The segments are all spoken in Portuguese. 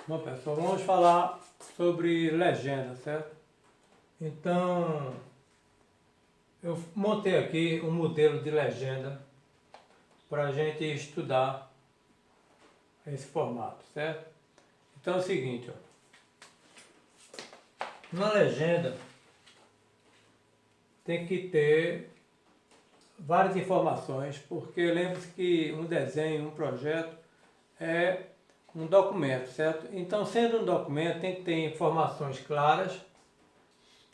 Bom, pessoal, vamos falar sobre legenda, certo? Então, eu montei aqui um modelo de legenda para a gente estudar esse formato, certo? Então é o seguinte, ó. Na legenda tem que ter várias informações, porque lembre-se que um desenho, um projeto é um documento, certo? Então, sendo um documento, tem que ter informações claras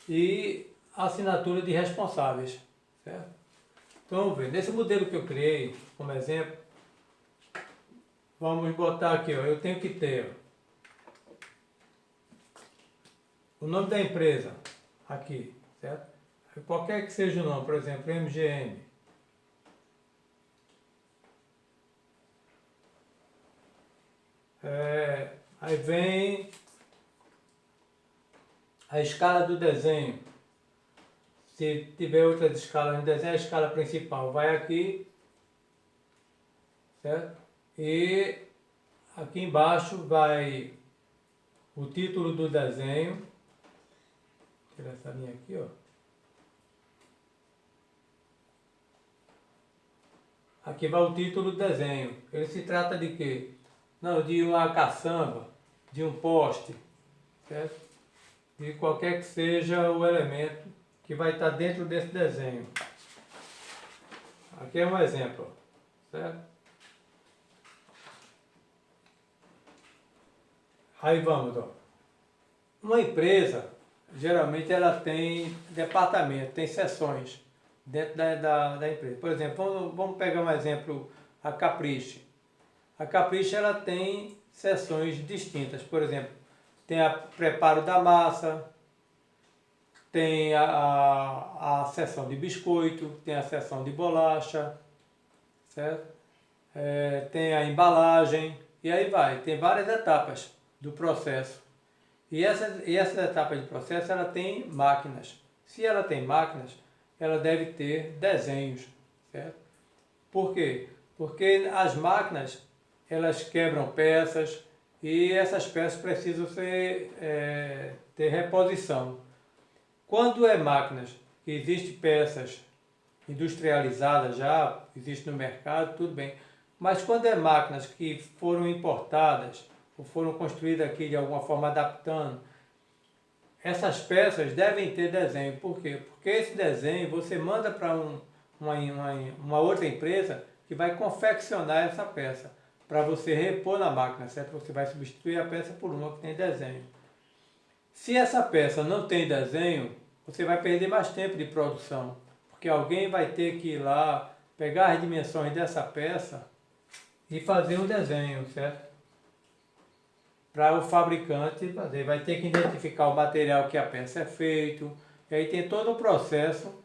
e assinatura de responsáveis, certo? Então, vamos ver. Nesse modelo que eu criei, como exemplo, vamos botar aqui, ó, eu tenho que ter o nome da empresa aqui, certo? Qualquer que seja o nome, por exemplo, MGM. Aí vem a escala do desenho. Se tiver outras escalas no desenho, a escala principal vai aqui, certo? E aqui embaixo vai o título do desenho. Vou tirar essa linha aqui, ó. Aqui vai o título do desenho. Ele se trata de quê? Não, de uma caçamba, de um poste, certo? De qualquer que seja o elemento que vai estar dentro desse desenho. Aqui é um exemplo, certo? Aí vamos, ó. Uma empresa, geralmente ela tem departamento, tem seções dentro da empresa. Por exemplo, vamos pegar um exemplo, a Capricho. A Capricho ela tem seções distintas. Por exemplo, tem a preparo da massa, tem a seção de biscoito, tem a seção de bolacha, certo? Tem a embalagem, e aí vai. Tem várias etapas do processo. E essas etapas de processo, ela tem máquinas. Se ela tem máquinas, ela deve ter desenhos, certo? Por quê? Porque as máquinas, elas quebram peças e essas peças precisam ter reposição. Quando é máquinas que existem peças industrializadas já, existe no mercado, tudo bem. Mas quando é máquinas que foram importadas ou foram construídas aqui de alguma forma adaptando, essas peças devem ter desenho. Por quê? Porque esse desenho você manda para uma outra empresa que vai confeccionar essa peça para você repor na máquina, certo? Você vai substituir a peça por uma que tem desenho. Se essa peça não tem desenho, você vai perder mais tempo de produção, porque alguém vai ter que ir lá, pegar as dimensões dessa peça e fazer um desenho, certo? Para o fabricante fazer, vai ter que identificar o material que a peça é feito, e aí tem todo um processo,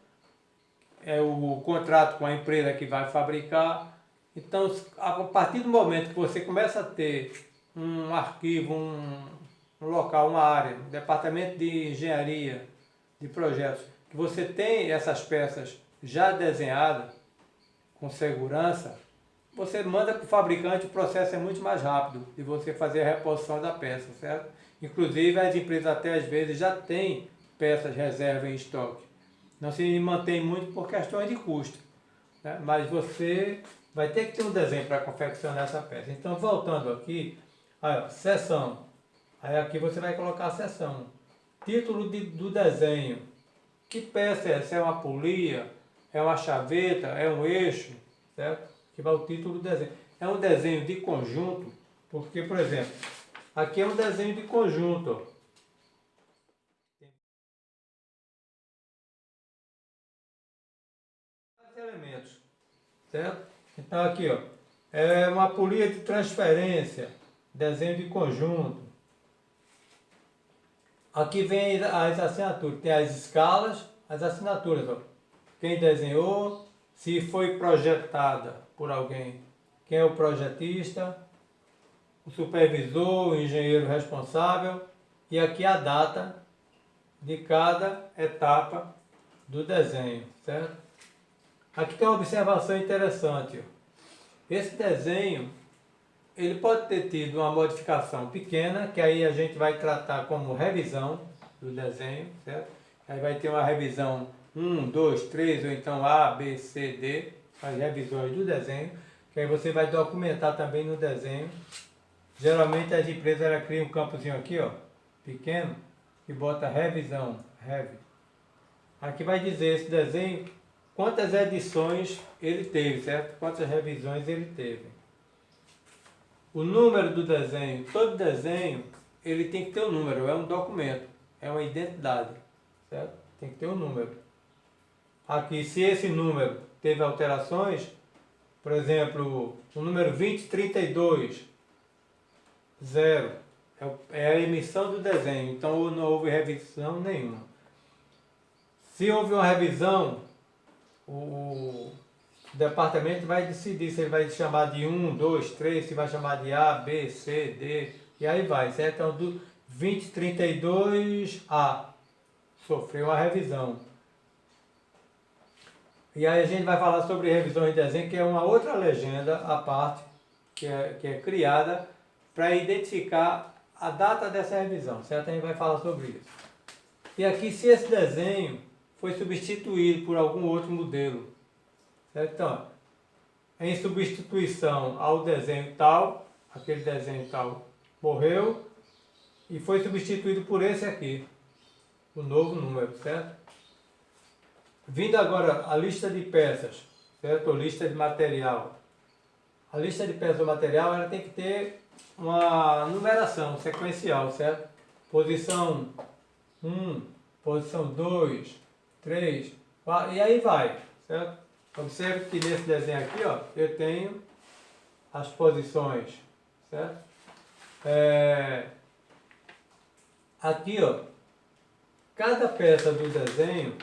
é o contrato com a empresa que vai fabricar. Então, a partir do momento que você começa a ter um arquivo, um local, uma área, um departamento de engenharia, de projetos, que você tem essas peças já desenhadas, com segurança, você manda para o fabricante, o processo é muito mais rápido de você fazer a reposição da peça, certo? Inclusive, as empresas até às vezes já têm peças reserva em estoque. Não se mantém muito por questões de custo, né? Mas você vai ter que ter um desenho para confeccionar essa peça. Então, voltando aqui, aí, ó, seção. Aí aqui você vai colocar a seção. Título do desenho. Que peça é essa? É uma polia? É uma chaveta? É um eixo? Certo? Que vai o título do desenho. É um desenho de conjunto, porque, por exemplo, aqui é um desenho de conjunto. Ó. Tem vários elementos, certo? Então aqui, ó, é uma polia de transferência, desenho de conjunto. Aqui vem as assinaturas, tem as escalas, as assinaturas, ó. Quem desenhou, se foi projetada por alguém, quem é o projetista, o supervisor, o engenheiro responsável, e aqui a data de cada etapa do desenho, certo? Aqui tem uma observação interessante, ó. Esse desenho, ele pode ter tido uma modificação pequena, que aí a gente vai tratar como revisão do desenho, certo? Aí vai ter uma revisão 1, 2, 3, ou então A, B, C, D, as revisões do desenho, que aí você vai documentar também no desenho. Geralmente as empresas elas criam um campozinho aqui, ó, pequeno, que bota revisão, rev. Aqui vai dizer esse desenho, quantas edições ele teve, certo? Quantas revisões ele teve. O número do desenho, todo desenho, ele tem que ter um número, é um documento, é uma identidade, certo? Tem que ter um número. Aqui, se esse número teve alterações, por exemplo, o número 2032, 0, é a emissão do desenho, então não houve revisão nenhuma. Se houve uma revisão, o departamento vai decidir se ele vai chamar de 1, 2, 3, se vai chamar de A, B, C, D, e aí vai, certo? Então, do 2032A sofreu uma revisão. E aí a gente vai falar sobre revisões de desenho, que é uma outra legenda à parte, que é criada para identificar a data dessa revisão, certo? A gente vai falar sobre isso. E aqui, se esse desenho foi substituído por algum outro modelo, certo? Então, em substituição ao desenho tal, aquele desenho tal morreu e foi substituído por esse aqui, o novo número, certo? Vindo agora a lista de peças, certo? Ou lista de material. A lista de peças ou material ela tem que ter uma numeração sequencial, certo? Posição 1, posição 2, 3, 4, e aí vai, certo? Observe que nesse desenho aqui, ó, eu tenho as posições, certo? Aqui, ó, cada peça do desenho,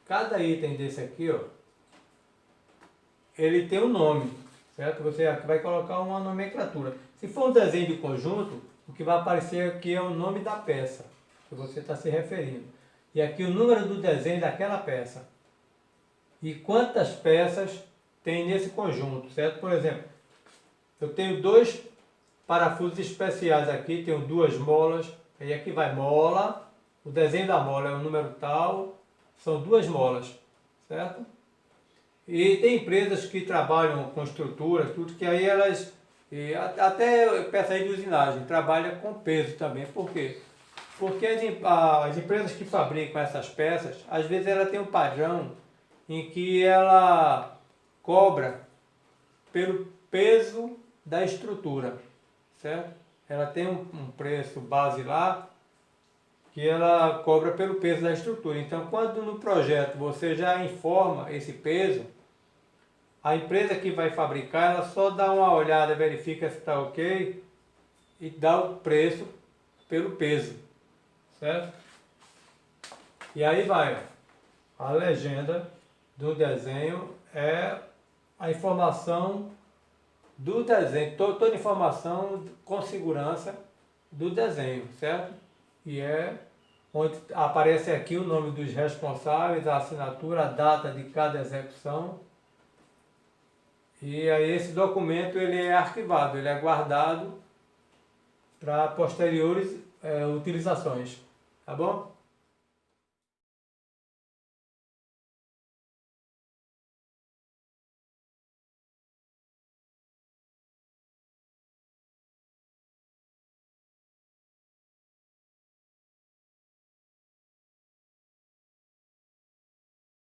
cada item desse aqui, ó, ele tem um nome, certo? Você aqui vai colocar uma nomenclatura. Se for um desenho de conjunto, o que vai aparecer aqui é o nome da peça que você está se referindo. E aqui o número do desenho daquela peça. E quantas peças tem nesse conjunto, certo? Por exemplo, eu tenho 2 parafusos especiais aqui, tenho 2 molas, aí aqui vai mola, o desenho da mola é o número tal, são 2 molas, certo? E tem empresas que trabalham com estruturas, tudo que aí elas, até peça de usinagem, trabalham com peso também. Por quê? Porque as empresas que fabricam essas peças, às vezes ela tem um padrão em que ela cobra pelo peso da estrutura, certo? Ela tem um preço base lá, que ela cobra pelo peso da estrutura. Então, quando no projeto você já informa esse peso, a empresa que vai fabricar, ela só dá uma olhada, verifica se está ok e dá o preço pelo peso, certo? E aí vai, a legenda do desenho é a informação do desenho, toda informação com segurança do desenho, certo? E é onde aparece aqui o nome dos responsáveis, a assinatura, a data de cada execução. E aí esse documento ele é arquivado, ele é guardado para posteriores utilizações, tá bom?